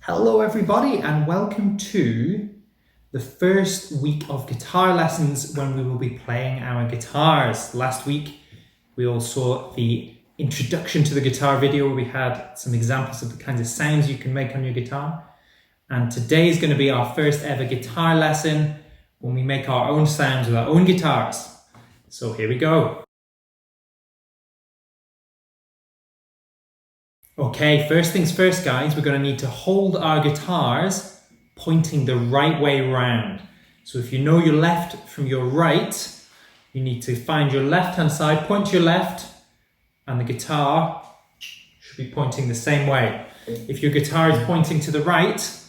Hello everybody and welcome to the first week of guitar lessons when we will be playing our guitars. Last week we all saw the introduction to the guitar video where we had some examples of the kinds of sounds you can make on your guitar. And today is going to be our first ever guitar lesson when we make our own sounds with our own guitars. So here we go. Okay, first things first guys, we're going to need to hold our guitars pointing the right way round. So if you know your left from your right, you need to find your left hand side, point to your left, and the guitar should be pointing the same way. If your guitar is pointing to the right,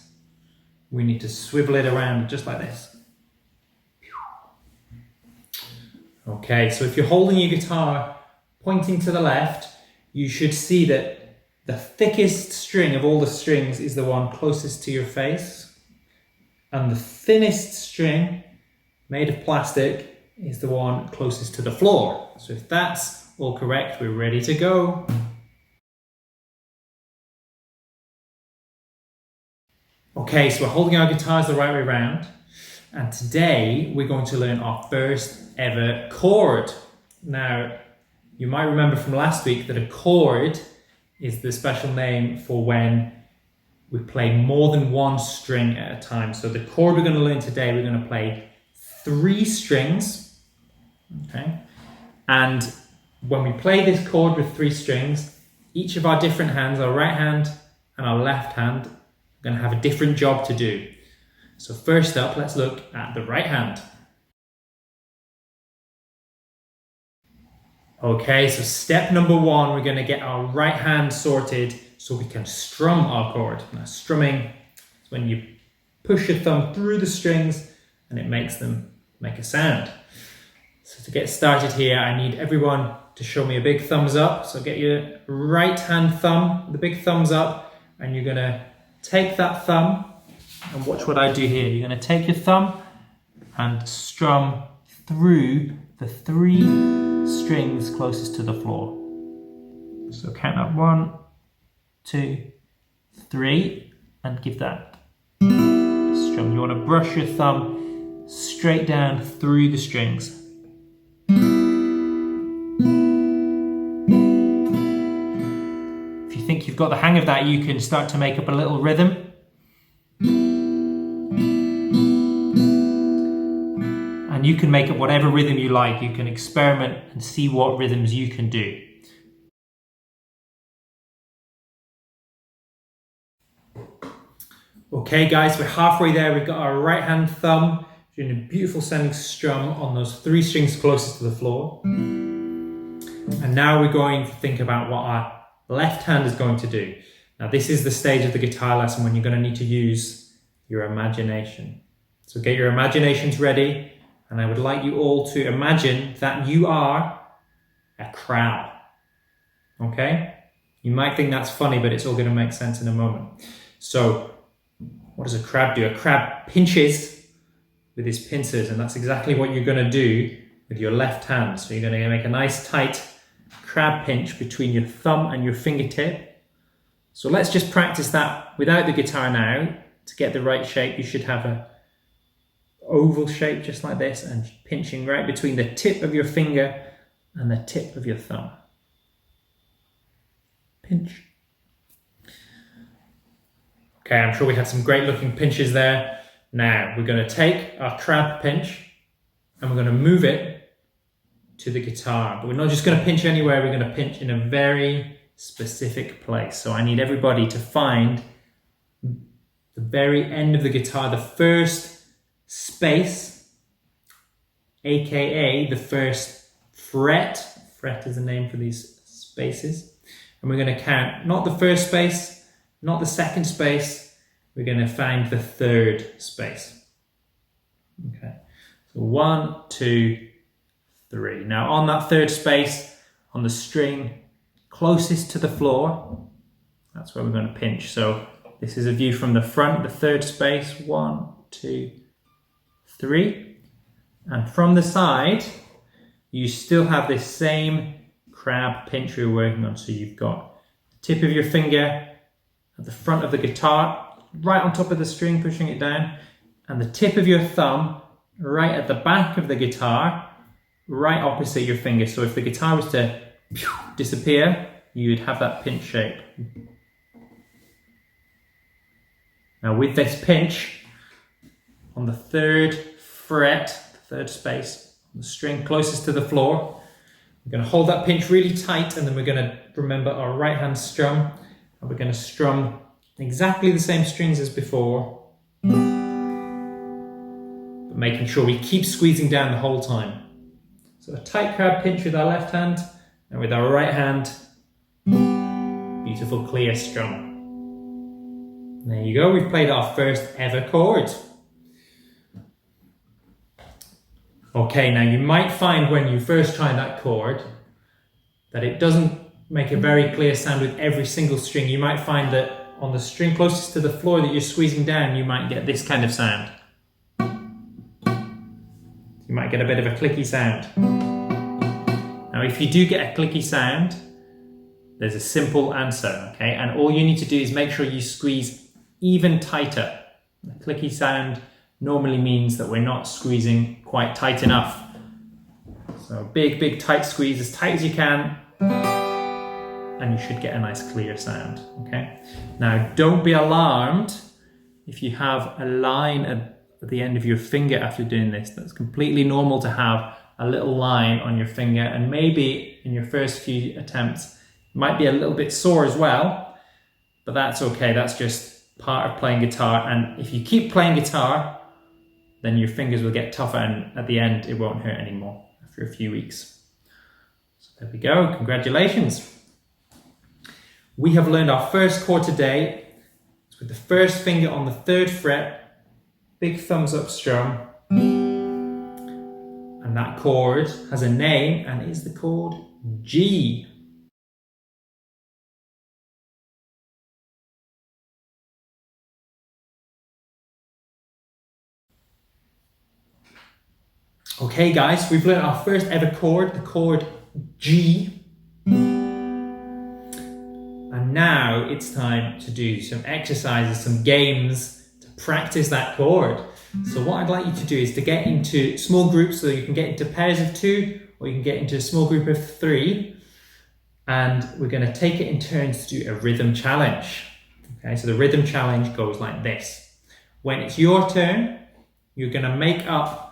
we need to swivel it around just like this. Okay, so if you're holding your guitar pointing to the left, you should see that the thickest string of all the strings is the one closest to your face, and the thinnest string made of plastic is the one closest to the floor. So if that's all correct, we're ready to go. Okay, so we're holding our guitars the right way around, and today we're going to learn our first ever chord. Now, you might remember from last week that a chord is the special name for when we play more than one string at a time. So the chord we're going to learn today, we're going to play 3 strings, okay? And when we play this chord with 3 strings, each of our different hands, our right hand and our left hand, are going to have a different job to do. So first up, let's look at the right hand. Okay, so step number 1, we're going to get our right hand sorted so we can strum our chord. Now, strumming is when you push your thumb through the strings and it makes them make a sound. So to get started here, I need everyone to show me a big thumbs up. So get your right hand thumb, the big thumbs up, and you're going to take that thumb and watch what I do here. You're going to take your thumb and strum through the 3 strings closest to the floor. So count up 1, 2, 3, and give that strum. You want to brush your thumb straight down through the strings. If you think you've got the hang of that, you can start to make up a little rhythm. And you can make up whatever rhythm you like. You can experiment and see what rhythms you can do. Okay guys, we're halfway there. We've got our right hand thumb doing a beautiful sounding strum on those 3 strings closest to the floor. And now we're going to think about what our left hand is going to do. Now this is the stage of the guitar lesson when you're going to need to use your imagination. So get your imaginations ready. And I would like you all to imagine that you are a crab, okay? You might think that's funny, but it's all going to make sense in a moment. So what does a crab do? A crab pinches with his pincers, and that's exactly what you're going to do with your left hand. So you're going to make a nice tight crab pinch between your thumb and your fingertip. So let's just practice that without the guitar now. To get the right shape, you should have a oval shape just like this, and pinching right between the tip of your finger and the tip of your thumb. Pinch. Okay, I'm sure we had some great looking pinches there. Now we're going to take our crab pinch and we're going to move it to the guitar. But we're not just going to pinch anywhere, we're going to pinch in a very specific place. So I need everybody to find the very end of the guitar, the first space, aka the first fret. Fret is the name for these spaces. And we're going to count not the first space, not the second space, we're going to find the 3rd space. Okay, so 1, 2, 3. Now on that 3rd space, on the string closest to the floor, that's where we're going to pinch. So this is a view from the front, the 3rd space, 1, 2, 3, and from the side you still have this same crab pinch we're working on. So you've got the tip of your finger at the front of the guitar, right on top of the string, pushing it down, and the tip of your thumb right at the back of the guitar, right opposite your finger. So if the guitar was to disappear, you would have that pinch shape. Now with this pinch, on the 3rd fret, the 3rd space, on the string closest to the floor, we're going to hold that pinch really tight, and then we're going to remember our right hand strum, and we're going to strum exactly the same strings as before, but making sure we keep squeezing down the whole time. So a tight crab pinch with our left hand, and with our right hand, beautiful clear strum. There you go, we've played our first ever chord. Okay, now you might find when you first try that chord that it doesn't make a very clear sound with every single string. You might find that on the string closest to the floor that you're squeezing down, you might get this kind of sound. You might get a bit of a clicky sound. Now if you do get a clicky sound, there's a simple answer, okay? And all you need to do is make sure you squeeze even tighter. The clicky sound normally means that we're not squeezing quite tight enough. So big, big tight squeeze, as tight as you can, and you should get a nice clear sound, okay? Now don't be alarmed if you have a line at the end of your finger after doing this. That's completely normal to have a little line on your finger, and maybe in your first few attempts it might be a little bit sore as well, but that's okay. That's just part of playing guitar, and if you keep playing guitar, then your fingers will get tougher, and at the end it won't hurt anymore after a few weeks. So there we go, congratulations. We have learned our first chord today. It's with the first finger on the 3rd fret, big thumbs up strum, and that chord has a name and is the chord G. Okay guys, we've learned our first ever chord, the chord G. And now it's time to do some exercises, some games to practice that chord. So what I'd like you to do is to get into small groups, so you can get into pairs of 2, or you can get into a small group of 3. And we're going to take it in turns to do a rhythm challenge. Okay, so the rhythm challenge goes like this. When it's your turn, you're going to make up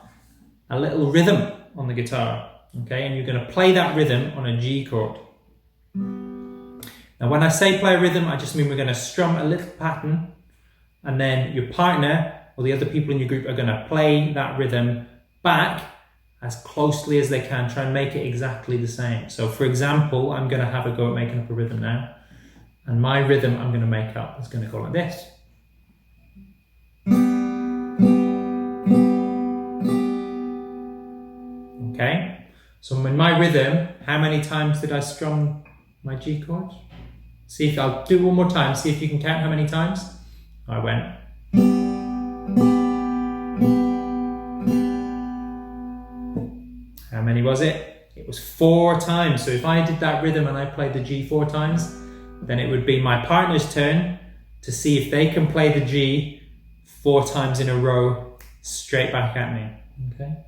a little rhythm on the guitar, okay? And you're going to play that rhythm on a G chord. Now when I say play a rhythm, I just mean we're going to strum a little pattern, and then your partner or the other people in your group are going to play that rhythm back as closely as they can, try and make it exactly the same. So for example, I'm going to have a go at making up a rhythm now, and my rhythm I'm going to make up is going to go like this. Okay, so in my rhythm, how many times did I strum my G chord? See if I'll do it one more time, see if you can count how many times. I went. How many was it? It was 4 times. So if I did that rhythm and I played the G 4 times, then it would be my partner's turn to see if they can play the G 4 times in a row straight back at me. Okay.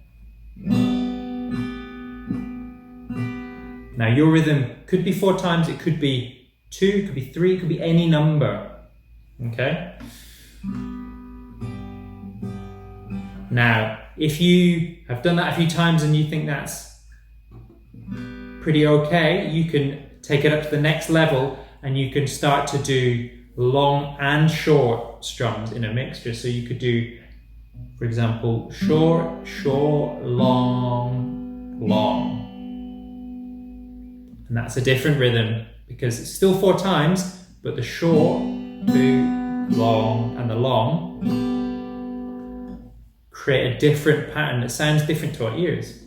Now your rhythm could be 4 times, it could be 2, it could be 3, it could be any number. Okay? Now, if you have done that a few times and you think that's pretty okay, you can take it up to the next level and you can start to do long and short strums in a mixture. So you could do, for example, short, short, long, long. And that's a different rhythm because it's still 4 times, but the short, 2, long, and the long create a different pattern that sounds different to our ears.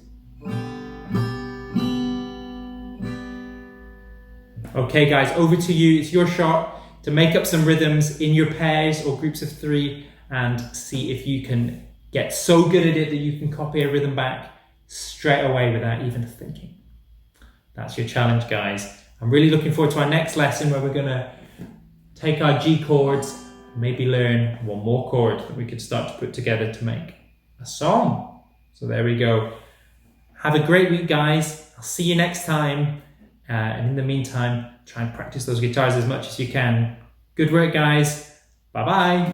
Okay guys, over to you. It's your shot to make up some rhythms in your pairs or groups of 3 and see if you can get so good at it that you can copy a rhythm back straight away without even thinking. That's your challenge, guys. I'm really looking forward to our next lesson where we're going to take our G chords maybe learn one more chord that we could start to put together to make a song. So there we go. Have a great week, guys. I'll see you next time. And in the meantime, try and practice those guitars as much as you can. Good work, guys. Bye-bye.